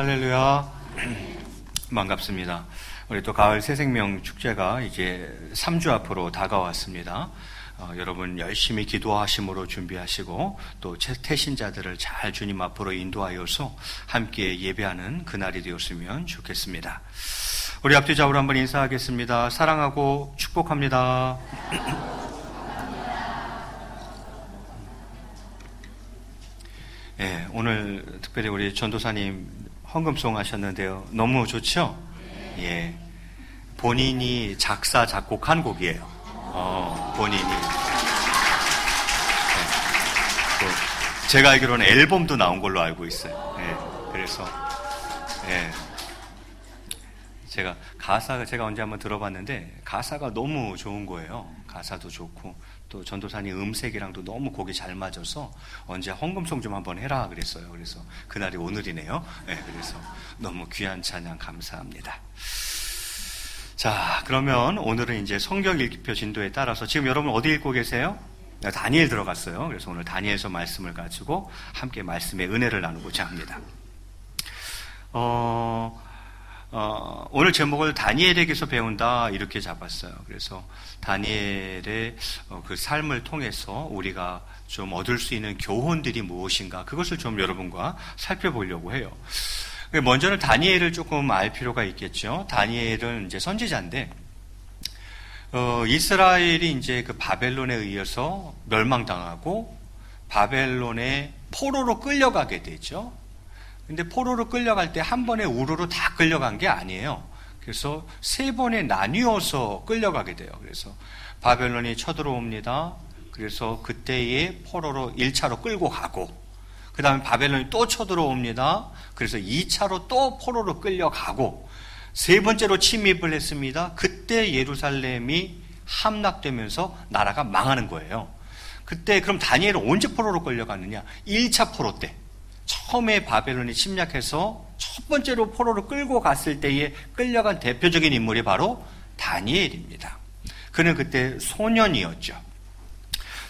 할렐루야. 반갑습니다. 우리 또 가을 새생명 축제가 이제 3주 앞으로 다가왔습니다. 여러분 열심히 기도하심으로 준비하시고 또 태신자들을 잘 주님 앞으로 인도하여서 함께 예배하는 그날이 되었으면 좋겠습니다. 우리 앞뒤좌우로 한번 인사하겠습니다. 사랑하고 축복합니다. 네, 오늘 특별히 우리 전도사님 헌금송 하셨는데요. 너무 좋죠? 예, 본인이 작사 작곡한 곡이에요. 본인이. 네. 제가 알기로는 앨범도 나온 걸로 알고 있어요. 예, 그래서 예, 제가 언제 한번 들어봤는데 가사가 너무 좋은 거예요. 가사도 좋고 또 전도사님 음색이랑도 너무 곡이 잘 맞아서 언제 헌금송 좀 한번 해라 그랬어요. 그래서 그날이 오늘이네요. 네, 그래서 너무 귀한 찬양 감사합니다. 자, 그러면 오늘은 이제 성경 읽기표 진도에 따라서 지금 여러분 어디 읽고 계세요? 다니엘 들어갔어요. 그래서 오늘 다니엘서 말씀을 가지고 함께 말씀의 은혜를 나누고자 합니다. 오늘 제목을 다니엘에게서 배운다 이렇게 잡았어요. 그래서 다니엘의 그 삶을 통해서 우리가 좀 얻을 수 있는 교훈들이 무엇인가 그것을 좀 여러분과 살펴보려고 해요. 먼저는 다니엘을 조금 알 필요가 있겠죠. 다니엘은 이제 선지자인데 이스라엘이 이제 그 바벨론에 의해서 멸망당하고 바벨론의 포로로 끌려가게 되죠. 근데 포로로 끌려갈 때 한 번에 우르르 다 끌려간 게 아니에요. 그래서 세 번에 나뉘어서 끌려가게 돼요. 그래서 바벨론이 쳐들어옵니다. 그래서 그때의 포로로 1차로 끌고 가고 그 다음에 바벨론이 또 쳐들어옵니다. 그래서 2차로 또 포로로 끌려가고 세 번째로 침입을 했습니다. 그때 예루살렘이 함락되면서 나라가 망하는 거예요. 그때 그럼 다니엘은 언제 포로로 끌려갔느냐? 1차 포로 때. 처음에 바벨론이 침략해서 첫 번째로 포로를 끌고 갔을 때에 끌려간 대표적인 인물이 바로 다니엘입니다. 그는 그때 소년이었죠.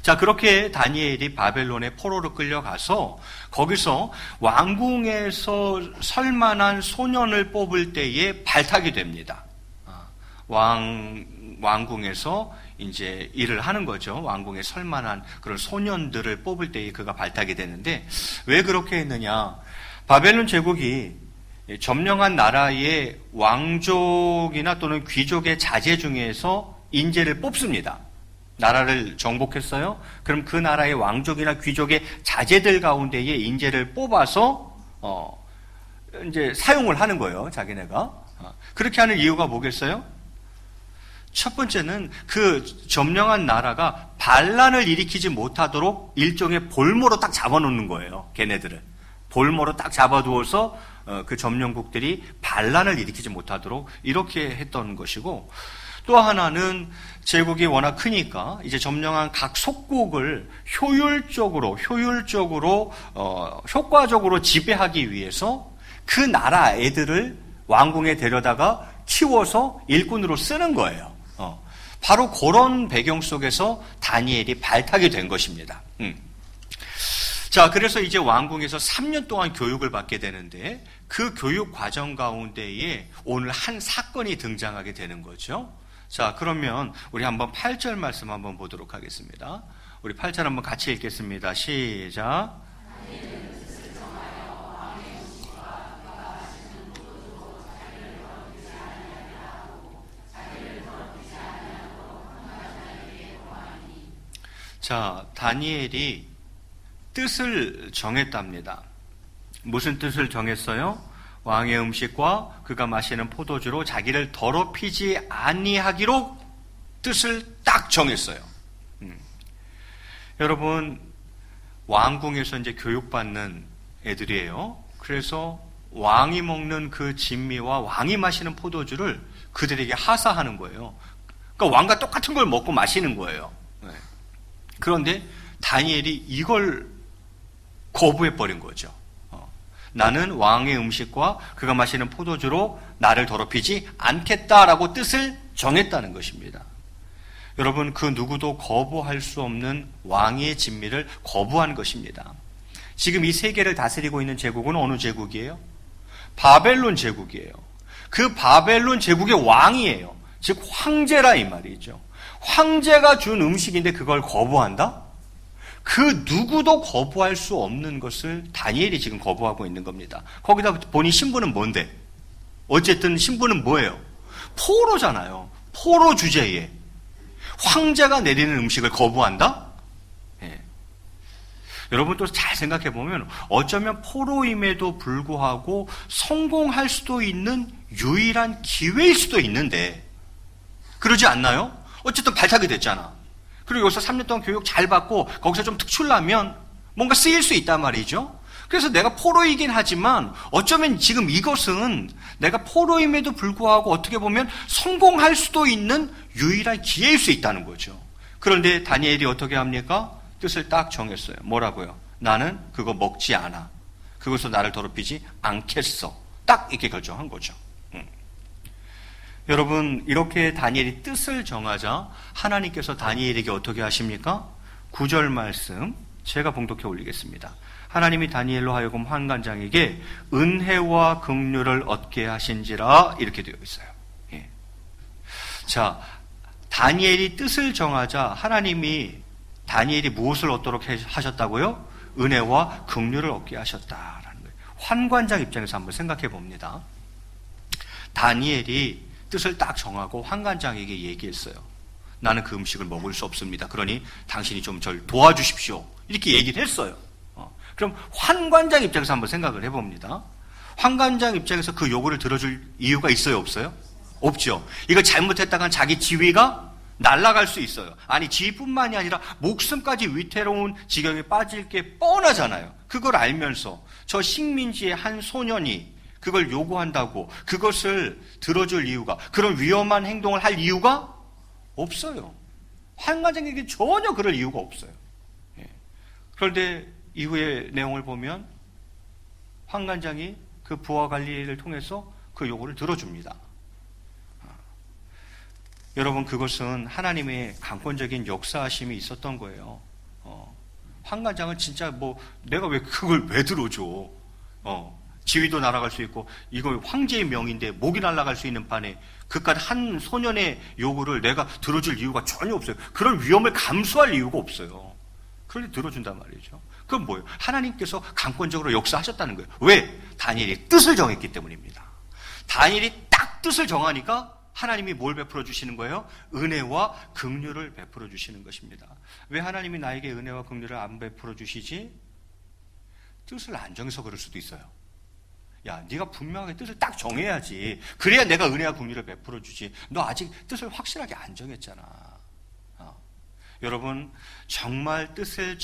자, 그렇게 다니엘이 바벨론의 포로로 끌려가서 거기서 왕궁에서 설 만한 소년을 뽑을 때에 발탁이 됩니다. 왕궁에서 이제 일을 하는 거죠. 왕궁에 설 만한 그런 소년들을 뽑을 때에 그가 발탁이 되는데 왜 그렇게 했느냐? 바벨론 제국이 점령한 나라의 왕족이나 또는 귀족의 자제 중에서 인재를 뽑습니다. 나라를 정복했어요. 그럼 그 나라의 왕족이나 귀족의 자제들 가운데에 인재를 뽑아서 이제 사용을 하는 거예요. 자기네가. 그렇게 하는 이유가 뭐겠어요? 첫 번째는 그 점령한 나라가 반란을 일으키지 못하도록 일종의 볼모로 딱 잡아놓는 거예요. 걔네들을. 볼모로 딱 잡아두어서 그 점령국들이 반란을 일으키지 못하도록 이렇게 했던 것이고 또 하나는 제국이 워낙 크니까 이제 점령한 각 속국을 효율적으로 효과적으로 지배하기 위해서 그 나라 애들을 왕궁에 데려다가 키워서 일꾼으로 쓰는 거예요. 바로 그런 배경 속에서 다니엘이 발탁이 된 것입니다. 자, 그래서 이제 왕궁에서 3년 동안 교육을 받게 되는데 그 교육 과정 가운데에 오늘 한 사건이 등장하게 되는 거죠. 자, 그러면 우리 한번 8절 말씀 한번 보도록 하겠습니다. 우리 8절 한번 같이 읽겠습니다. 시작. 자, 다니엘이 뜻을 정했답니다. 무슨 뜻을 정했어요? 왕의 음식과 그가 마시는 포도주로 자기를 더럽히지 아니하기로 뜻을 딱 정했어요. 여러분, 왕궁에서 이제 교육받는 애들이에요. 그래서 왕이 먹는 그 진미와 왕이 마시는 포도주를 그들에게 하사하는 거예요. 그러니까 왕과 똑같은 걸 먹고 마시는 거예요. 그런데 다니엘이 이걸 거부해버린 거죠. 나는 왕의 음식과 그가 마시는 포도주로 나를 더럽히지 않겠다라고 뜻을 정했다는 것입니다. 여러분, 그 누구도 거부할 수 없는 왕의 진미를 거부한 것입니다. 지금 이 세계를 다스리고 있는 제국은 어느 제국이에요? 바벨론 제국이에요. 그 바벨론 제국의 왕이에요. 즉 황제라 이 말이죠. 황제가 준 음식인데 그걸 거부한다? 그 누구도 거부할 수 없는 것을 다니엘이 지금 거부하고 있는 겁니다. 거기다 보니 신부는 뭔데? 어쨌든 신부는 뭐예요? 포로잖아요. 포로 주제에 황제가 내리는 음식을 거부한다? 예. 여러분 또 잘 생각해 보면 어쩌면 포로임에도 불구하고 성공할 수도 있는 유일한 기회일 수도 있는데 그러지 않나요? 어쨌든 발탁이 됐잖아. 그리고 여기서 3년 동안 교육 잘 받고 거기서 좀 특출나면 뭔가 쓰일 수 있단 말이죠. 그래서 내가 포로이긴 하지만 어쩌면 지금 이것은 내가 포로임에도 불구하고 어떻게 보면 성공할 수도 있는 유일한 기회일 수 있다는 거죠. 그런데 다니엘이 어떻게 합니까? 뜻을 딱 정했어요. 뭐라고요? 나는 그거 먹지 않아. 그것으로 나를 더럽히지 않겠어. 딱 이렇게 결정한 거죠. 여러분 이렇게 다니엘이 뜻을 정하자 하나님께서 다니엘에게 어떻게 하십니까? 9절 말씀 제가 봉독해 올리겠습니다. 하나님이 다니엘로 하여금 환관장에게 은혜와 긍휼을 얻게 하신지라 이렇게 되어 있어요. 예. 자, 다니엘이 뜻을 정하자 하나님이 다니엘이 무엇을 얻도록 하셨다고요? 은혜와 긍휼을 얻게 하셨다라는 거예요. 환관장 입장에서 한번 생각해 봅니다. 다니엘이 뜻을 딱 정하고 환관장에게 얘기했어요. 나는 그 음식을 먹을 수 없습니다. 그러니 당신이 좀 절 도와주십시오. 이렇게 얘기를 했어요. 그럼 환관장 입장에서 한번 생각을 해봅니다. 환관장 입장에서 그 요구를 들어줄 이유가 있어요? 없어요? 없죠. 이거 잘못했다간 자기 지위가 날아갈 수 있어요. 아니 지위뿐만이 아니라 목숨까지 위태로운 지경에 빠질 게 뻔하잖아요. 그걸 알면서 저 식민지의 한 소년이 그걸 요구한다고 그것을 들어줄 이유가 그런 위험한 행동을 할 이유가 없어요. 환관장에게 전혀 그럴 이유가 없어요. 예. 그런데 이후의 내용을 보면 환관장이 그 부하 관리를 통해서 그 요구를 들어줍니다. 여러분 그것은 하나님의 강권적인 역사하심이 있었던 거예요. 환관장은 진짜 내가 왜 그걸 왜 들어줘? 지위도 날아갈 수 있고 이거 황제의 명인데 목이 날아갈 수 있는 판에 그깟 한 소년의 요구를 내가 들어줄 이유가 전혀 없어요. 그런 위험을 감수할 이유가 없어요. 그런데 들어준단 말이죠. 그건 뭐예요? 하나님께서 강권적으로 역사하셨다는 거예요. 왜? 다니엘이 뜻을 정했기 때문입니다. 다니엘이 딱 뜻을 정하니까 하나님이 뭘 베풀어 주시는 거예요? 은혜와 긍휼을 베풀어 주시는 것입니다. 왜 하나님이 나에게 은혜와 긍휼을 안 베풀어 주시지? 뜻을 안 정해서 그럴 수도 있어요. 야, 네가 분명하게 뜻을 딱 정해야지. 그래야 내가 은혜와 긍휼을 베풀어 주지. 너 아직 뜻을 확실하게 안 정했잖아. 여러분, 정말 뜻을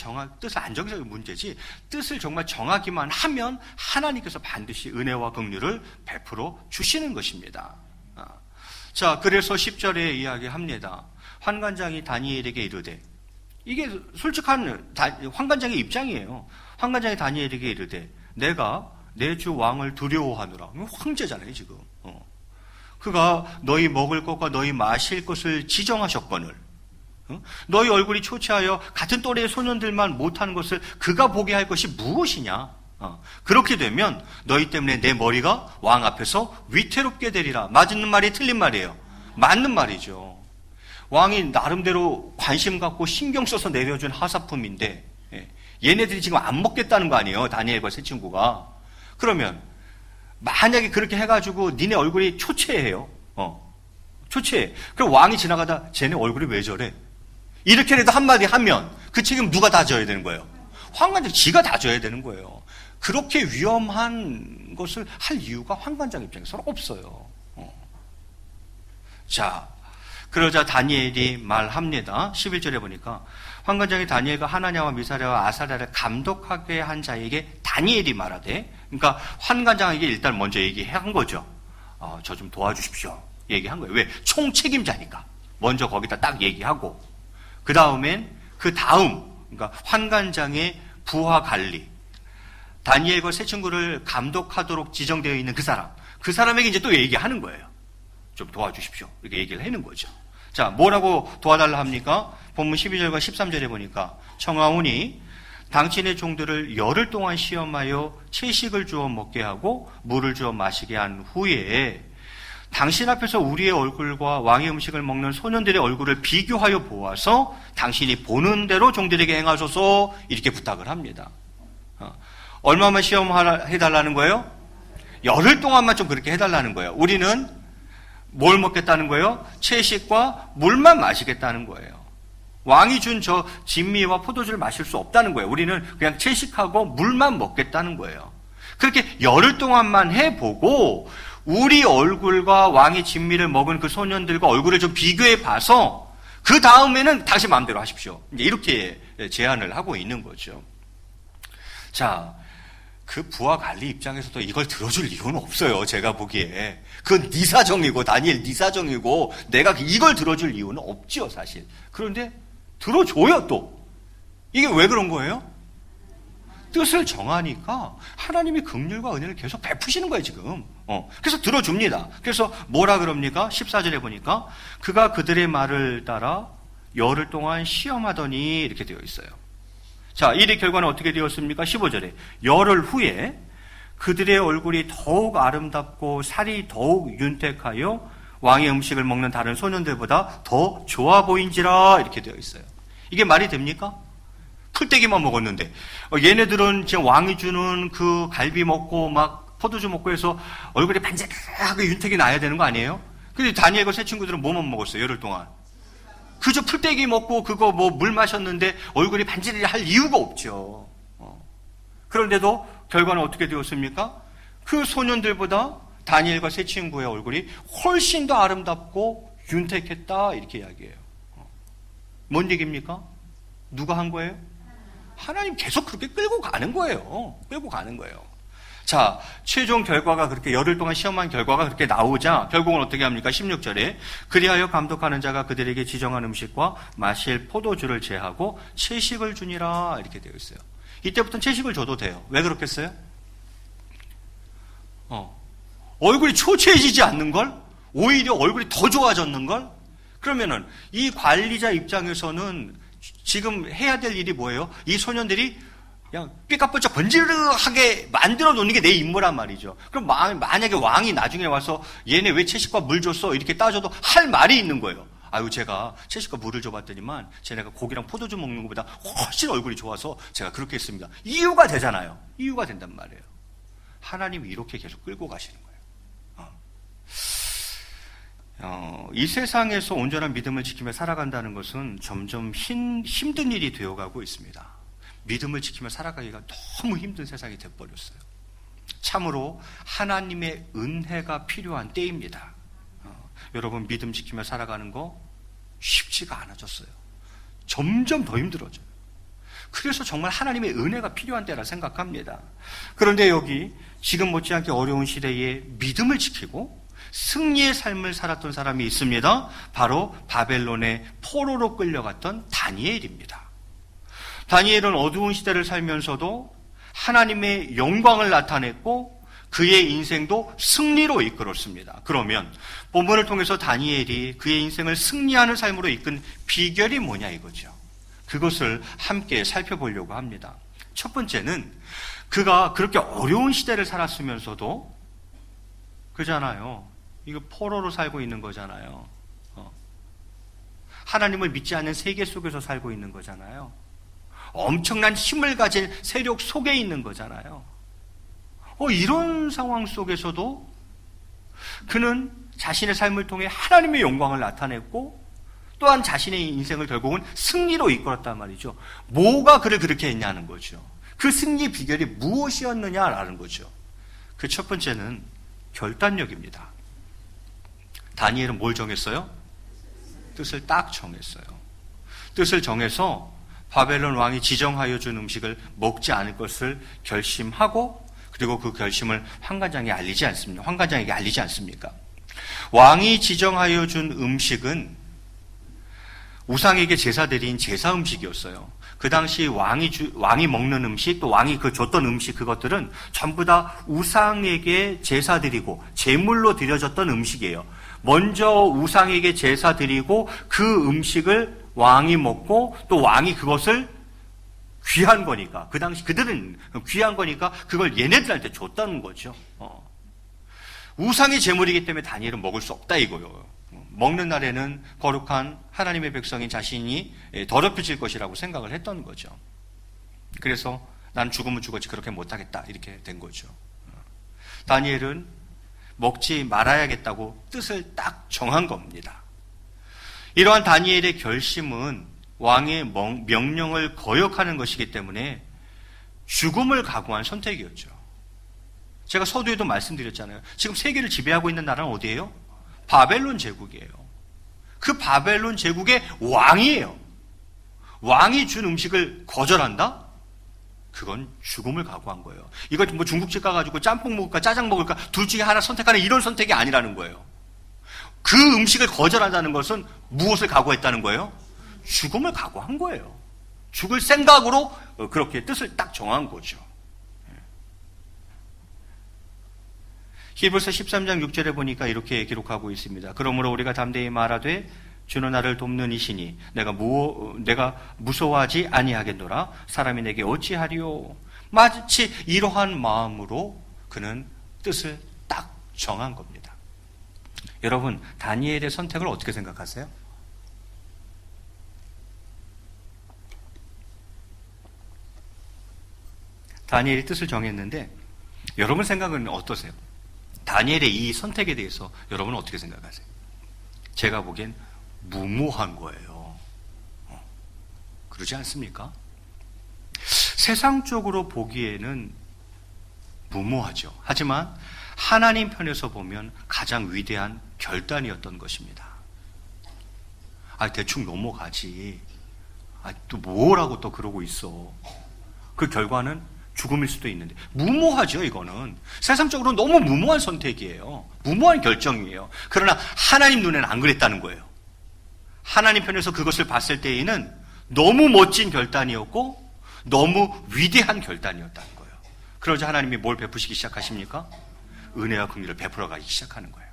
안 정해서 문제지. 뜻을 정말 정하기만 하면 하나님께서 반드시 은혜와 긍휼을 베풀어 주시는 것입니다. 자, 그래서 10절에 이야기합니다. 환관장이 다니엘에게 이르되, 이게 솔직한 환관장의 입장이에요. 환관장이 다니엘에게 이르되, 내가 내 주 왕을 두려워하노라. 황제잖아요, 지금. 그가 너희 먹을 것과 너희 마실 것을 지정하셨거늘, 너희 얼굴이 초췌하여 같은 또래의 소년들만 못하는 것을 그가 보게 할 것이 무엇이냐? 그렇게 되면 너희 때문에 내 머리가 왕 앞에서 위태롭게 되리라. 맞는 말이 틀린 말이에요. 맞는 말이죠. 왕이 나름대로 관심 갖고 신경 써서 내려준 하사품인데 얘네들이 지금 안 먹겠다는 거 아니에요. 다니엘과 세 친구가. 그러면 만약에 그렇게 해가지고 니네 얼굴이 초췌해요. 초췌해. 그럼 왕이 지나가다 쟤네 얼굴이 왜 저래? 이렇게라도 한마디 하면 그 책임 누가 다 져야 되는 거예요? 환관장 지가 다 져야 되는 거예요. 그렇게 위험한 것을 할 이유가 환관장 입장에서는 없어요. 자, 그러자 다니엘이 말합니다. 11절에 보니까 환관장이 다니엘과 하나냐와 미사랴와 아사랴를 감독하게 한 자에게 다니엘이 말하되, 그러니까 환관장에게 일단 먼저 얘기한 거죠. 저 좀 도와주십시오. 얘기한 거예요. 왜? 총책임자니까. 먼저 거기다 딱 얘기하고, 그 다음엔 그러니까 환관장의 부하 관리, 다니엘과 세 친구를 감독하도록 지정되어 있는 그 사람에게 이제 또 얘기하는 거예요. 좀 도와주십시오. 이렇게 얘기를 하는 거죠. 자, 뭐라고 도와달라 합니까? 본문 12절과 13절에 보니까 청하오니 당신의 종들을 열흘 동안 시험하여 채식을 주어 먹게 하고 물을 주어 마시게 한 후에 당신 앞에서 우리의 얼굴과 왕의 음식을 먹는 소년들의 얼굴을 비교하여 보아서 당신이 보는 대로 종들에게 행하소서 이렇게 부탁을 합니다. 얼마만 시험해달라는 거예요? 열흘 동안만 좀 그렇게 해달라는 거예요. 우리는 뭘 먹겠다는 거예요? 채식과 물만 마시겠다는 거예요. 왕이 준 저 진미와 포도주를 마실 수 없다는 거예요. 우리는 그냥 채식하고 물만 먹겠다는 거예요. 그렇게 열흘 동안만 해보고 우리 얼굴과 왕의 진미를 먹은 그 소년들과 얼굴을 좀 비교해 봐서 그 다음에는 당신 마음대로 하십시오. 이렇게 제안을 하고 있는 거죠. 자, 그 부하 관리 입장에서도 이걸 들어줄 이유는 없어요. 제가 보기에. 그건 네 사정이고 다니엘 네 사정이고 내가 이걸 들어줄 이유는 없죠, 사실. 그런데 들어줘요, 또. 이게 왜 그런 거예요? 뜻을 정하니까 하나님이 긍휼과 은혜를 계속 베푸시는 거예요, 지금. 그래서 들어줍니다. 그래서 뭐라 그럽니까? 14절에 보니까 그가 그들의 말을 따라 열흘 동안 시험하더니 이렇게 되어 있어요. 자, 일의 결과는 어떻게 되었습니까? 15절에 열흘 후에 그들의 얼굴이 더욱 아름답고 살이 더욱 윤택하여 왕의 음식을 먹는 다른 소년들보다 더 좋아 보인지라 이렇게 되어 있어요. 이게 말이 됩니까? 풀떼기만 먹었는데 얘네들은 지금 왕이 주는 그 갈비 먹고 막 포도주 먹고 해서 얼굴이 반짝하게 윤택이 나야 되는 거 아니에요? 근데 다니엘과 세 친구들은 뭐만 먹었어요, 열흘 동안? 그저 풀떼기 먹고 그거 뭐 물 마셨는데 얼굴이 반질이 할 이유가 없죠. 그런데도 결과는 어떻게 되었습니까? 그 소년들보다 다니엘과 세 친구의 얼굴이 훨씬 더 아름답고 윤택했다 이렇게 이야기해요. 뭔 얘기입니까? 누가 한 거예요? 하나님 계속 그렇게 끌고 가는 거예요. 끌고 가는 거예요. 자, 최종 결과가 그렇게 열흘 동안 시험한 결과가 그렇게 나오자 결국은 어떻게 합니까? 16절에 그리하여 감독하는 자가 그들에게 지정한 음식과 마실 포도주를 제하고 채식을 주니라 이렇게 되어 있어요. 이때부터는 채식을 줘도 돼요. 왜 그렇겠어요? 얼굴이 초췌해지지 않는 걸? 오히려 얼굴이 더 좋아졌는 걸? 그러면은 이 관리자 입장에서는 지금 해야 될 일이 뭐예요? 이 소년들이 그냥 삐까뻔쩍 번지르하게 만들어 놓는 게 내 임무란 말이죠. 그럼 만약에 왕이 나중에 와서 얘네 왜 채식과 물 줬어? 이렇게 따져도 할 말이 있는 거예요. 아유, 제가 채식과 물을 줘봤더니만 쟤네가 고기랑 포도주 먹는 것보다 훨씬 얼굴이 좋아서 제가 그렇게 했습니다. 이유가 되잖아요. 이유가 된단 말이에요. 하나님이 이렇게 계속 끌고 가시는 거예요. 이 세상에서 온전한 믿음을 지키며 살아간다는 것은 점점 힘든 일이 되어가고 있습니다. 믿음을 지키며 살아가기가 너무 힘든 세상이 돼버렸어요. 참으로 하나님의 은혜가 필요한 때입니다. 여러분, 믿음 지키며 살아가는 거 쉽지가 않아졌어요. 점점 더 힘들어져요. 그래서 정말 하나님의 은혜가 필요한 때라 생각합니다. 그런데 여기 지금 못지않게 어려운 시대에 믿음을 지키고 승리의 삶을 살았던 사람이 있습니다. 바로 바벨론의 포로로 끌려갔던 다니엘입니다. 다니엘은 어두운 시대를 살면서도 하나님의 영광을 나타냈고 그의 인생도 승리로 이끌었습니다. 그러면 본문을 통해서 다니엘이 그의 인생을 승리하는 삶으로 이끈 비결이 뭐냐 이거죠. 그것을 함께 살펴보려고 합니다. 첫 번째는 그가 그렇게 어려운 시대를 살았으면서도 그잖아요. 이거 포로로 살고 있는 거잖아요. 하나님을 믿지 않는 세계 속에서 살고 있는 거잖아요. 엄청난 힘을 가진 세력 속에 있는 거잖아요. 이런 상황 속에서도 그는 자신의 삶을 통해 하나님의 영광을 나타냈고 또한 자신의 인생을 결국은 승리로 이끌었단 말이죠. 뭐가 그를 그렇게 했냐는 거죠. 그 승리 비결이 무엇이었느냐라는 거죠. 그 첫 번째는 결단력입니다. 다니엘은 뭘 정했어요? 뜻을 딱 정했어요. 뜻을 정해서 바벨론 왕이 지정하여 준 음식을 먹지 않을 것을 결심하고 그리고 그 결심을 환관장에게 알리지 않습니까? 왕이 지정하여 준 음식은 우상에게 제사드린 제사 음식이었어요. 그 당시 왕이 먹는 음식, 또 왕이 줬던 음식, 그것들은 전부 다 우상에게 제사드리고 제물로 드려졌던 음식이에요. 먼저 우상에게 제사드리고 그 음식을 왕이 먹고 또 왕이 그것을 귀한 거니까, 그 당시 그들은 귀한 거니까 그걸 얘네들한테 줬다는 거죠. 우상의 제물이기 때문에 다니엘은 먹을 수 없다 이거요. 먹는 날에는 거룩한 하나님의 백성인 자신이 더럽혀질 것이라고 생각을 했던 거죠. 그래서 난 죽으면 죽었지 그렇게 못하겠다 이렇게 된 거죠. 다니엘은 먹지 말아야겠다고 뜻을 딱 정한 겁니다. 이러한 다니엘의 결심은 왕의 명령을 거역하는 것이기 때문에 죽음을 각오한 선택이었죠. 제가 서두에도 말씀드렸잖아요. 지금 세계를 지배하고 있는 나라는 어디예요? 바벨론 제국이에요. 그 바벨론 제국의 왕이에요. 왕이 준 음식을 거절한다? 그건 죽음을 각오한 거예요. 이거 뭐 중국집 가가지고 짬뽕 먹을까 짜장 먹을까 둘 중에 하나 선택하는 이런 선택이 아니라는 거예요. 그 음식을 거절한다는 것은 무엇을 각오했다는 거예요? 죽음을 각오한 거예요. 죽을 생각으로 그렇게 뜻을 딱 정한 거죠. 히브리서 13장 6절에 보니까 이렇게 기록하고 있습니다. 그러므로 우리가 담대히 말하되 주는 나를 돕는 이시니 내가 무서워하지 아니하겠노라. 사람이 내게 어찌하리요. 마치 이러한 마음으로 그는 뜻을 딱 정한 겁니다. 여러분, 다니엘의 선택을 어떻게 생각하세요? 다니엘이 뜻을 정했는데 여러분 생각은 어떠세요? 다니엘의 이 선택에 대해서 여러분은 어떻게 생각하세요? 제가 보기엔 무모한 거예요. 그러지 않습니까? 세상적으로 보기에는 무모하죠. 하지만 하나님 편에서 보면 가장 위대한 결단이었던 것입니다. 대충 넘어가지. 또 뭐라고 또 그러고 있어. 그 결과는 죽음일 수도 있는데 무모하죠. 이거는 세상적으로 너무 무모한 선택이에요. 무모한 결정이에요. 그러나 하나님 눈에는 안 그랬다는 거예요. 하나님 편에서 그것을 봤을 때에는 너무 멋진 결단이었고 너무 위대한 결단이었다는 거예요. 그러자 하나님이 뭘 베푸시기 시작하십니까? 은혜와 긍휼을 베풀어 가기 시작하는 거예요.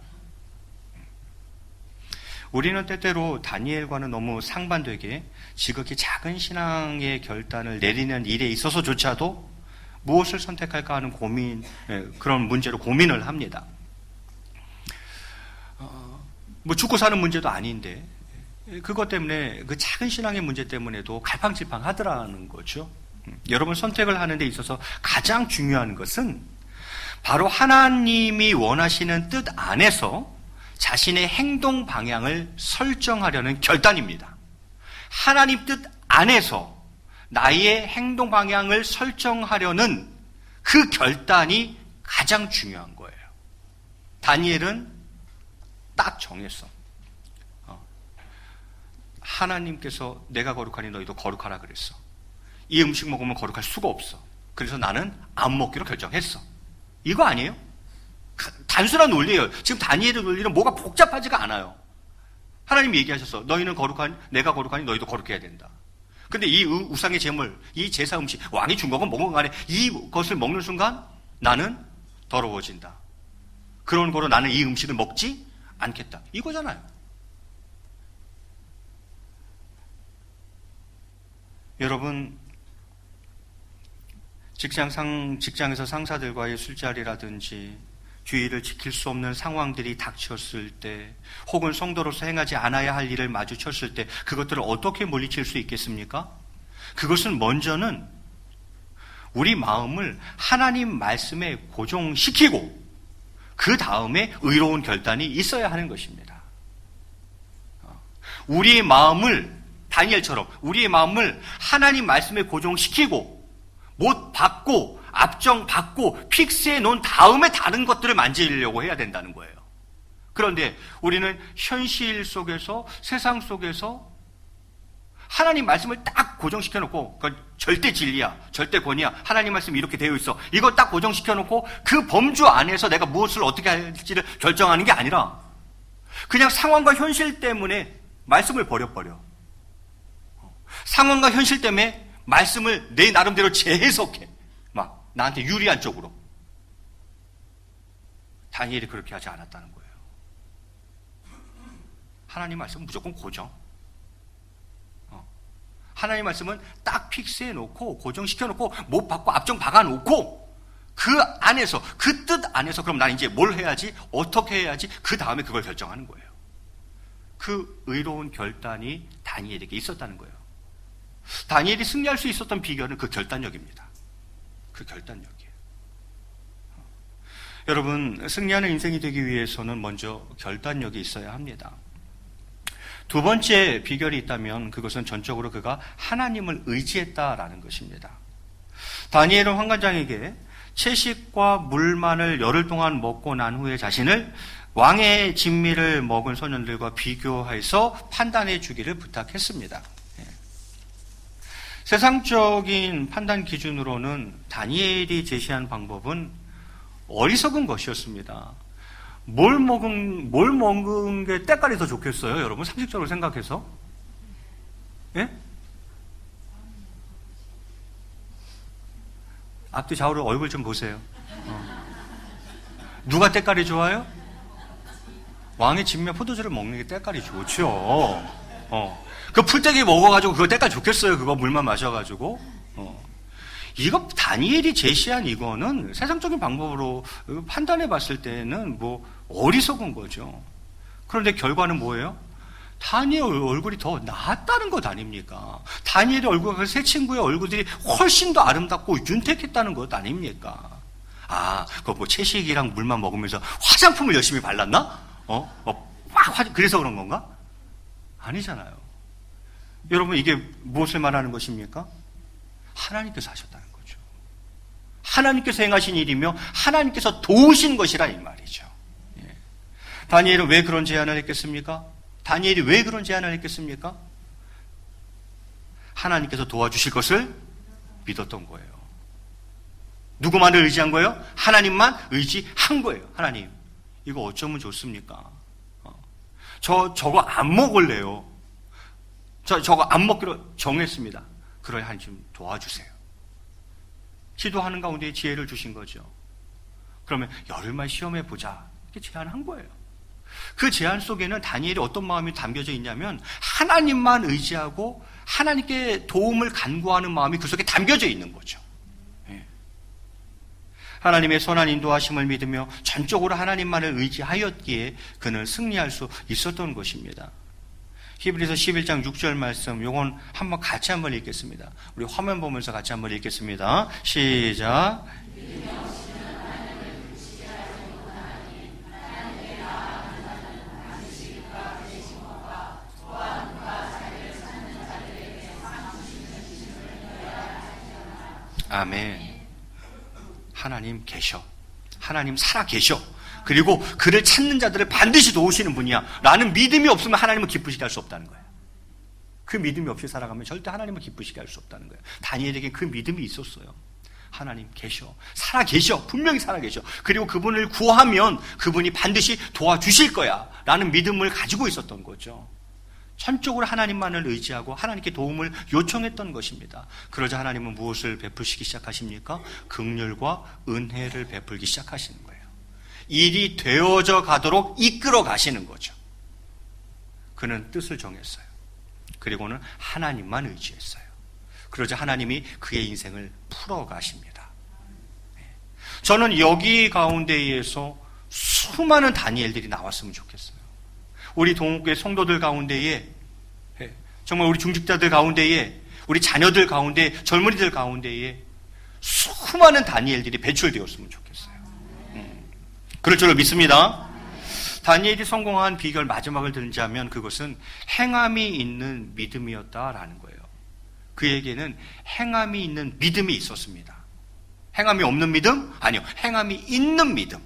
우리는 때때로 다니엘과는 너무 상반되게 지극히 작은 신앙의 결단을 내리는 일에 있어서조차도 무엇을 선택할까 하는 그런 문제로 고민을 합니다. 뭐 죽고 사는 문제도 아닌데 그것 때문에 그 작은 신앙의 문제 때문에도 갈팡질팡 하더라는 거죠. 여러분, 선택을 하는 데 있어서 가장 중요한 것은 바로 하나님이 원하시는 뜻 안에서 자신의 행동 방향을 설정하려는 결단입니다. 하나님 뜻 안에서 나의 행동 방향을 설정하려는 그 결단이 가장 중요한 거예요. 다니엘은 딱 정했어. 하나님께서 내가 거룩하니 너희도 거룩하라 그랬어. 이 음식 먹으면 거룩할 수가 없어. 그래서 나는 안 먹기로 결정했어. 이거 아니에요? 단순한 논리예요. 지금 다니엘의 논리는 뭐가 복잡하지가 않아요. 하나님이 얘기하셨어. 너희는 내가 거룩하니 너희도 거룩해야 된다. 근데 이 우상의 제물, 이 제사 음식, 왕이 준 거건 먹은 간에 이것을 먹는 순간 나는 더러워진다. 그런 거로 나는 이 음식을 먹지 않겠다. 이거잖아요. 여러분, 직장에서 상사들과의 술자리라든지 주의를 지킬 수 없는 상황들이 닥쳤을 때, 혹은 성도로서 행하지 않아야 할 일을 마주쳤을 때 그것들을 어떻게 물리칠 수 있겠습니까? 그것은 먼저는 우리 마음을 하나님 말씀에 고정시키고 그 다음에 의로운 결단이 있어야 하는 것입니다. 우리의 마음을 다니엘처럼 우리의 마음을 하나님 말씀에 고정시키고 못 받고 앞정 받고 픽스해 놓은 다음에 다른 것들을 만지려고 해야 된다는 거예요. 그런데 우리는 현실 속에서, 세상 속에서 하나님 말씀을 딱 고정시켜 놓고, 그건 절대 진리야, 절대 권위야, 하나님 말씀이 이렇게 되어 있어, 이거 딱 고정시켜 놓고 그 범주 안에서 내가 무엇을 어떻게 할지를 결정하는 게 아니라 그냥 상황과 현실 때문에 말씀을 버려버려. 상황과 현실 때문에 말씀을 내 나름대로 재해석해. 막 나한테 유리한 쪽으로. 다니엘이 그렇게 하지 않았다는 거예요. 하나님 말씀은 무조건 고정. 하나님 말씀은 딱 픽스해 놓고 고정시켜 놓고 못 받고 앞정 박아 놓고 그 안에서 그 뜻 안에서 그럼 난 이제 뭘 해야지 어떻게 해야지 그 다음에 그걸 결정하는 거예요. 그 의로운 결단이 다니엘에게 있었다는 거예요. 다니엘이 승리할 수 있었던 비결은 그 결단력입니다. 그 결단력이에요. 여러분, 승리하는 인생이 되기 위해서는 먼저 결단력이 있어야 합니다. 두 번째 비결이 있다면 그것은 전적으로 그가 하나님을 의지했다라는 것입니다. 다니엘은 환관장에게 채식과 물만을 열흘 동안 먹고 난 후에 자신을 왕의 진미를 먹은 소년들과 비교해서 판단해 주기를 부탁했습니다. 세상적인 판단 기준으로는 다니엘이 제시한 방법은 어리석은 것이었습니다. 뭘 먹은 게 때깔이 더 좋겠어요? 여러분, 상식적으로 생각해서? 예? 앞뒤 좌우로 얼굴 좀 보세요. 누가 때깔이 좋아요? 왕의 진미와 포도주를 먹는 게 때깔이 좋죠. 그 풀떼기 먹어가지고 그거 때깔 좋겠어요? 그거 물만 마셔가지고. 이거 다니엘이 제시한 이거는 세상적인 방법으로 판단해 봤을 때는 뭐 어리석은 거죠. 그런데 결과는 뭐예요? 다니엘 얼굴이 더 나았다는 것 아닙니까? 다니엘의 얼굴과 세 친구의 얼굴들이 훨씬 더 아름답고 윤택했다는 것 아닙니까? 그거 뭐 채식이랑 물만 먹으면서 화장품을 열심히 발랐나? 그래서 그런 건가? 아니잖아요. 여러분, 이게 무엇을 말하는 것입니까? 하나님께서 하셨다는 거죠. 하나님께서 행하신 일이며 하나님께서 도우신 것이라 이 말이죠. 예. 다니엘은 왜 그런 제안을 했겠습니까? 다니엘이 왜 그런 제안을 했겠습니까? 하나님께서 도와주실 것을 믿었던 거예요. 누구만을 의지한 거예요? 하나님만 의지한 거예요. 하나님, 이거 어쩌면 좋습니까? 저거 안 먹을래요. 저거 안 먹기로 정했습니다. 그러니 하나님 좀 도와주세요. 기도하는 가운데 지혜를 주신 거죠. 그러면 열흘만 시험해 보자. 이렇게 제안한 거예요. 그 제안 속에는 다니엘이 어떤 마음이 담겨져 있냐면 하나님만 의지하고 하나님께 도움을 간구하는 마음이 그 속에 담겨져 있는 거죠. 예. 하나님의 선한 인도하심을 믿으며 전적으로 하나님만을 의지하였기에 그는 승리할 수 있었던 것입니다. 히브리서 11장 6절 말씀, 요건 한번 같이 한번 읽겠습니다. 우리 화면 보면서 같이 한번 읽겠습니다. 시작. 아멘. 하나님 계셔. 하나님 살아 계셔. 그리고 그를 찾는 자들을 반드시 도우시는 분이야 라는 믿음이 없으면 하나님을 기쁘시게 할 수 없다는 거예요. 그 믿음이 없이 살아가면 절대 하나님을 기쁘시게 할 수 없다는 거예요. 다니엘에게 그 믿음이 있었어요. 하나님 계셔. 살아 계셔. 분명히 살아 계셔. 그리고 그분을 구하면 그분이 반드시 도와주실 거야 라는 믿음을 가지고 있었던 거죠. 전적으로 하나님만을 의지하고 하나님께 도움을 요청했던 것입니다. 그러자 하나님은 무엇을 베푸시기 시작하십니까? 긍휼과 은혜를 베풀기 시작하시는 거예요. 일이 되어져 가도록 이끌어 가시는 거죠. 그는 뜻을 정했어요. 그리고는 하나님만 의지했어요. 그러자 하나님이 그의 인생을 풀어 가십니다. 저는 여기 가운데에서 수많은 다니엘들이 나왔으면 좋겠어요. 우리 동국의 성도들 가운데에, 정말 우리 중직자들 가운데에, 우리 자녀들 가운데, 젊은이들 가운데에 수많은 다니엘들이 배출되었으면 좋겠어요. 그럴 줄로 믿습니다. 다니엘이 성공한 비결 마지막을 들자면 그것은 행함이 있는 믿음이었다라는 거예요. 그에게는 행함이 있는 믿음이 있었습니다. 행함이 없는 믿음? 아니요. 행함이 있는 믿음.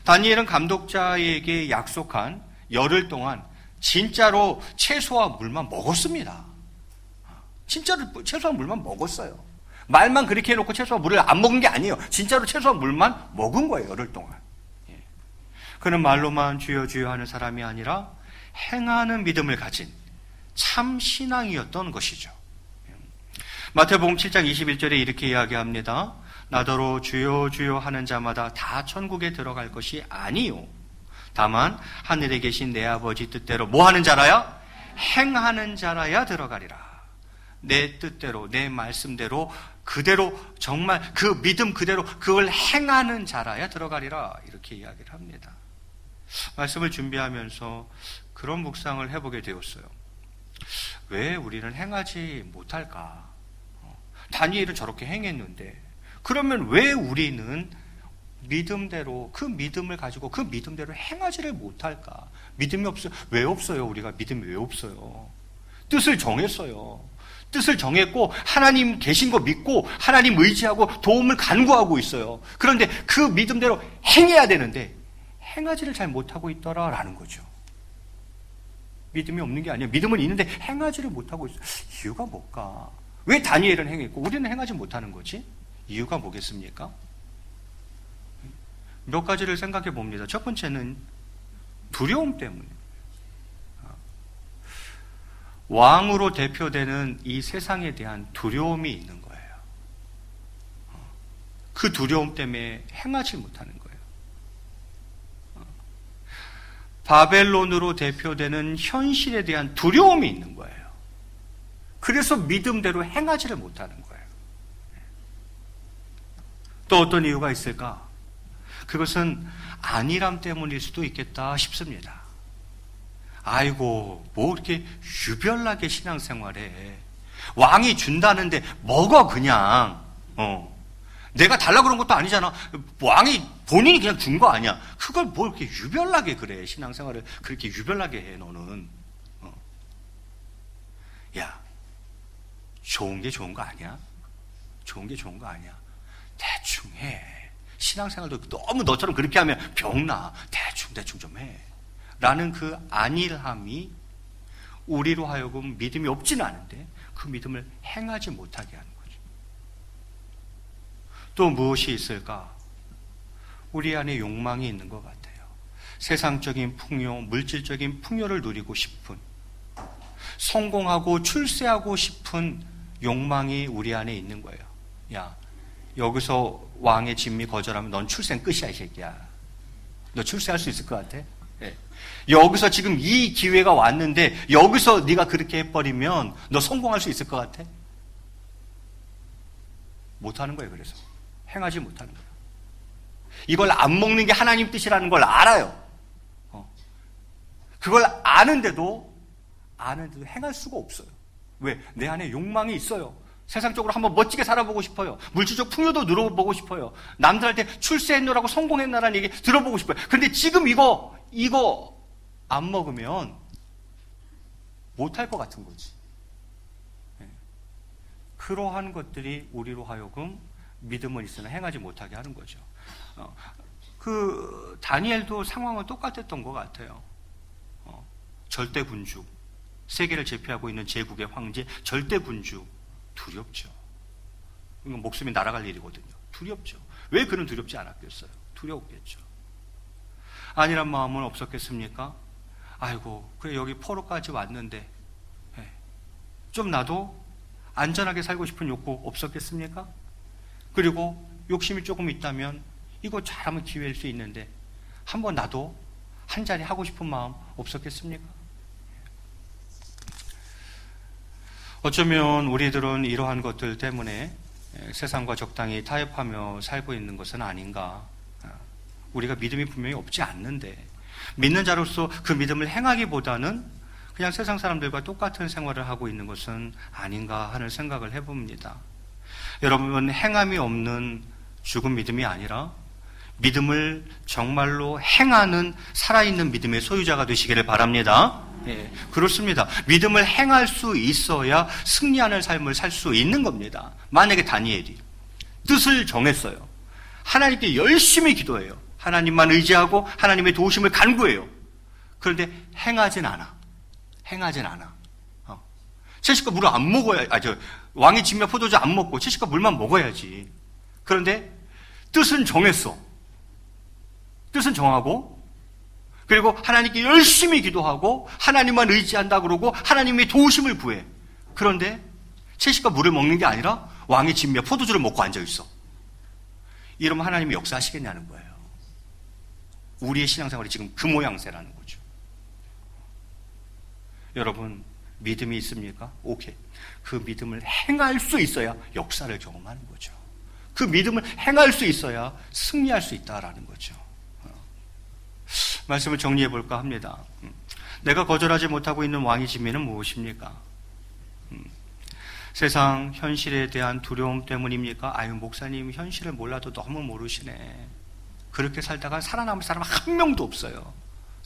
다니엘은 감독자에게 약속한 열흘 동안 진짜로 채소와 물만 먹었습니다. 진짜로 채소와 물만 먹었어요. 말만 그렇게 해놓고 채소와 물을 안 먹은 게 아니에요. 진짜로 채소와 물만 먹은 거예요. 열흘 동안. 그는 말로만 주여 주여 하는 사람이 아니라 행하는 믿음을 가진 참 신앙이었던 것이죠. 마태복음 7장 21절에 이렇게 이야기합니다. 나더러 주여 주여 하는 자마다 다 천국에 들어갈 것이 아니요 다만 하늘에 계신 내 아버지 뜻대로 뭐 하는 자라야? 행하는 자라야 들어가리라 내 뜻대로, 내 말씀대로, 그대로 정말 그 믿음 그대로 그걸 행하는 자라야 들어가리라, 이렇게 이야기를 합니다. 말씀을 준비하면서 그런 묵상을 해보게 되었어요. 왜 우리는 행하지 못할까? 다니엘은 저렇게 행했는데, 그러면 왜 우리는 믿음대로, 그 믿음을 가지고 그 믿음대로 행하지를 못할까? 믿음이 없어요. 왜 없어요? 우리가 믿음이 왜 없어요? 뜻을 정했어요. 뜻을 정했고 하나님 계신 거 믿고 하나님 의지하고 도움을 간구하고 있어요. 그런데 그 믿음대로 행해야 되는데 행하지를 잘 못하고 있더라라는 거죠. 믿음이 없는 게 아니에요. 믿음은 있는데 행하지를 못하고 있어요. 이유가 뭘까? 왜 다니엘은 행했고 우리는 행하지 못하는 거지? 이유가 뭐겠습니까? 몇 가지를 생각해 봅니다. 첫 번째는 두려움 때문에. 왕으로 대표되는 이 세상에 대한 두려움이 있는 거예요. 그 두려움 때문에 행하지 못하는 거예요. 바벨론으로 대표되는 현실에 대한 두려움이 있는 거예요. 그래서 믿음대로 행하지를 못하는 거예요. 또 어떤 이유가 있을까? 그것은 안일함 때문일 수도 있겠다 싶습니다. 아이고, 뭐 이렇게 유별나게 신앙생활해. 왕이 준다는데 먹어 그냥. 내가 달라고 그런 것도 아니잖아. 왕이 본인이 그냥 준 거 아니야. 그걸 뭐 이렇게 유별나게 그래. 신앙생활을 그렇게 유별나게 해 너는. 야, 좋은 게 좋은 거 아니야? 좋은 게 좋은 거 아니야? 대충 해. 신앙생활도 너무 너처럼 그렇게 하면 병나. 대충 좀 해. 라는 그 안일함이 우리로 하여금 믿음이 없지는 않은데 그 믿음을 행하지 못하게 하는 거죠. 또 무엇이 있을까? 우리 안에 욕망이 있는 것 같아요. 세상적인 풍요, 물질적인 풍요를 누리고 싶은, 성공하고 출세하고 싶은 욕망이 우리 안에 있는 거예요. 야, 여기서 왕의 진미 거절하면 넌 출세는 끝이야, 이 새끼야. 너 출세할 수 있을 것 같아? 네. 여기서 지금 이 기회가 왔는데 여기서 네가 그렇게 해버리면 너 성공할 수 있을 것 같아? 못하는 거예요. 그래서 행하지 못하는 거예요. 이걸 안 먹는 게 하나님 뜻이라는 걸 알아요. 그걸 아는데도 행할 수가 없어요. 왜? 내 안에 욕망이 있어요. 세상적으로 한번 멋지게 살아보고 싶어요. 물질적 풍요도 누려보고 싶어요. 남들한테 출세했노라고 성공했나라는 얘기 들어보고 싶어요. 근데 지금 이거 안 먹으면 못할 것 같은 거지. 그러한 것들이 우리로 하여금 믿음은 있으나 행하지 못하게 하는 거죠. 그 다니엘도 상황은 똑같았던 것 같아요. 절대 군주, 세계를 제패하고 있는 제국의 황제, 절대 군주, 두렵죠. 이건 목숨이 날아갈 일이거든요. 두렵죠. 왜 그는 두렵지 않았겠어요? 두려웠겠죠. 아니란 마음은 없었겠습니까? 아이고, 그래 여기 포로까지 왔는데 좀 나도 안전하게 살고 싶은 욕구 없었겠습니까? 그리고 욕심이 조금 있다면 이거 잘하면 기회일 수 있는데 한번 나도 한 자리 하고 싶은 마음 없었겠습니까? 어쩌면 우리들은 이러한 것들 때문에 세상과 적당히 타협하며 살고 있는 것은 아닌가. 우리가 믿음이 분명히 없지 않는데 믿는 자로서 그 믿음을 행하기보다는 그냥 세상 사람들과 똑같은 생활을 하고 있는 것은 아닌가 하는 생각을 해봅니다. 여러분, 행함이 없는 죽은 믿음이 아니라 믿음을 정말로 행하는 살아있는 믿음의 소유자가 되시기를 바랍니다. 예, 그렇습니다. 믿음을 행할 수 있어야 승리하는 삶을 살 수 있는 겁니다. 만약에 다니엘이 뜻을 정했어요. 하나님께 열심히 기도해요. 하나님만 의지하고 하나님의 도우심을 간구해요. 그런데 행하진 않아. 채식과 물을 안 먹어야, 왕의 진미와 포도주 안 먹고 채식과 물만 먹어야지. 그런데 뜻은 정했어. 뜻은 정하고, 그리고 하나님께 열심히 기도하고 하나님만 의지한다 그러고 하나님의 도우심을 구해. 그런데 채식과 물을 먹는 게 아니라 왕의 진미와 포도주를 먹고 앉아있어. 이러면 하나님이 역사하시겠냐는 거예요. 우리의 신앙생활이 지금 그 모양새라는 거죠. 여러분, 믿음이 있습니까? 오케이. 그 믿음을 행할 수 있어야 역사를 경험하는 거죠. 그 믿음을 행할 수 있어야 승리할 수 있다라는 거죠. 말씀을 정리해 볼까 합니다. 내가 거절하지 못하고 있는 왕의 진미는 무엇입니까? 세상 현실에 대한 두려움 때문입니까? 아유, 목사님 현실을 몰라도 너무 모르시네. 그렇게 살다가 살아남을 사람 한 명도 없어요.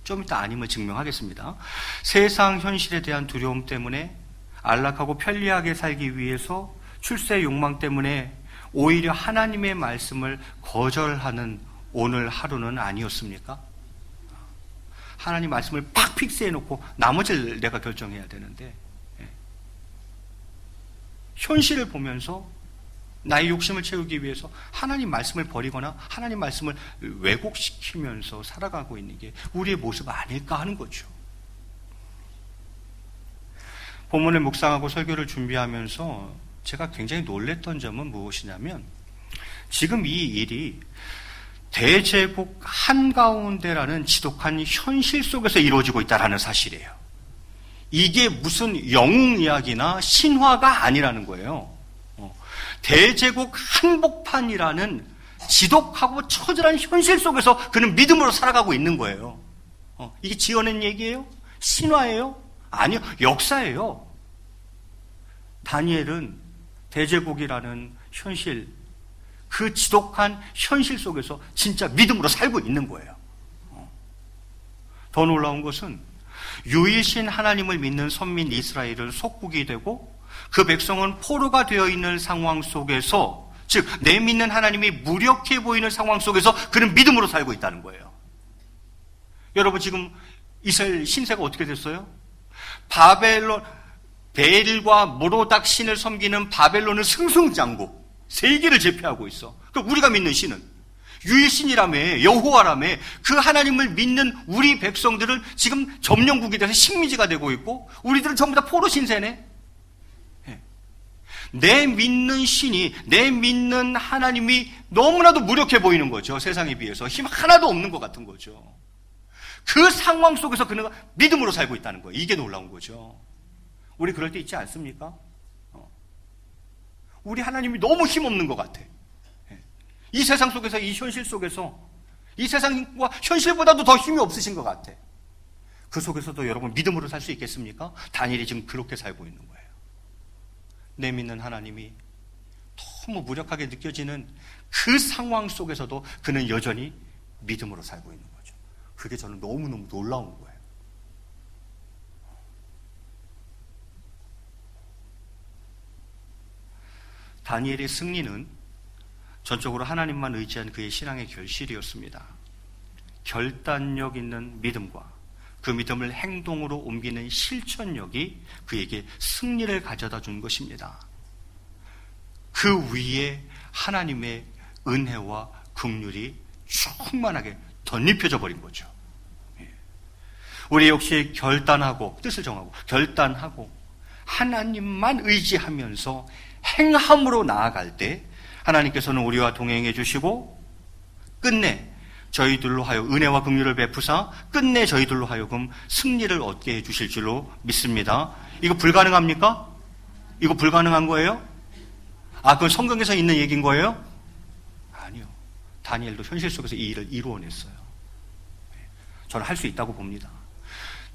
좀 이따 아님을 증명하겠습니다. 세상 현실에 대한 두려움 때문에 안락하고 편리하게 살기 위해서 출세 욕망 때문에 오히려 하나님의 말씀을 거절하는 오늘 하루는 아니었습니까? 하나님 말씀을 팍 픽스해놓고 나머지를 내가 결정해야 되는데, 현실을 보면서 나의 욕심을 채우기 위해서 하나님 말씀을 버리거나 하나님 말씀을 왜곡시키면서 살아가고 있는 게 우리의 모습 아닐까 하는 거죠. 본문을 묵상하고 설교를 준비하면서 제가 굉장히 놀랬던 점은 무엇이냐면, 지금 이 일이 대제국 한가운데라는 지독한 현실 속에서 이루어지고 있다는 사실이에요. 이게 무슨 영웅 이야기나 신화가 아니라는 거예요. 대제국 한복판이라는 지독하고 처절한 현실 속에서 그는 믿음으로 살아가고 있는 거예요. 이게 지어낸 얘기예요? 신화예요? 아니요, 역사예요. 다니엘은 대제국이라는 현실, 그 지독한 현실 속에서 진짜 믿음으로 살고 있는 거예요. 더 놀라운 것은 유일신 하나님을 믿는 선민 이스라엘은 속국이 되고 그 백성은 포로가 되어 있는 상황 속에서, 즉 내 믿는 하나님이 무력해 보이는 상황 속에서 그는 믿음으로 살고 있다는 거예요. 여러분, 지금 이스라엘 신세가 어떻게 됐어요? 바벨론, 베일과 모로닥 신을 섬기는 바벨론은 승승장구, 세계를 제패하고 있어. 그러니까 우리가 믿는 신은 유일신이라며, 여호와라며, 그 하나님을 믿는 우리 백성들은 지금 점령국이 돼서 식민지가 되고 있고, 우리들은 전부 다 포로 신세네. 내 믿는 신이, 내 믿는 하나님이 너무나도 무력해 보이는 거죠. 세상에 비해서 힘 하나도 없는 것 같은 거죠. 그 상황 속에서 그는 믿음으로 살고 있다는 거예요. 이게 놀라운 거죠. 우리 그럴 때 있지 않습니까? 우리 하나님이 너무 힘없는 것 같아. 이 세상 속에서, 이 현실 속에서, 이 세상과 현실보다도 더 힘이 없으신 것 같아. 그 속에서도 여러분 믿음으로 살 수 있겠습니까? 다니엘이 지금 그렇게 살고 있는 거예요. 내 믿는 하나님이 너무 무력하게 느껴지는 그 상황 속에서도 그는 여전히 믿음으로 살고 있는 거죠. 그게 저는 너무너무 놀라운 거예요. 다니엘의 승리는 전적으로 하나님만 의지한 그의 신앙의 결실이었습니다. 결단력 있는 믿음과 그 믿음을 행동으로 옮기는 실천력이 그에게 승리를 가져다 준 것입니다. 그 위에 하나님의 은혜와 긍휼이 충만하게 덧입혀져 버린 거죠. 우리 역시 결단하고, 뜻을 정하고 결단하고 하나님만 의지하면서 행함으로 나아갈 때 하나님께서는 우리와 동행해 주시고 끝내 저희들로 하여 은혜와 긍휼을 베푸사 끝내 저희들로 하여금 승리를 얻게 해 주실 줄로 믿습니다. 이거 불가능합니까? 이거 불가능한 거예요? 그건 성경에서 있는 얘기인 거예요? 아니요. 다니엘도 현실 속에서 이 일을 이루어냈어요. 저는 할 수 있다고 봅니다.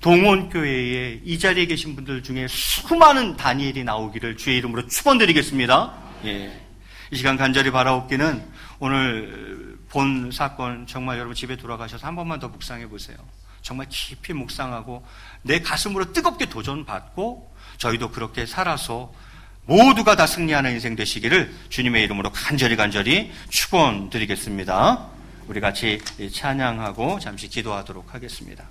동원교회에 이 자리에 계신 분들 중에 수많은 다니엘이 나오기를 주의 이름으로 축원드리겠습니다. 이 시간 간절히 바라옵기는 오늘 본 사건 정말 여러분 집에 돌아가셔서 한 번만 더 묵상해 보세요. 정말 깊이 묵상하고 내 가슴으로 뜨겁게 도전받고 저희도 그렇게 살아서 모두가 다 승리하는 인생 되시기를 주님의 이름으로 간절히 축원드리겠습니다. 우리 같이 찬양하고 잠시 기도하도록 하겠습니다.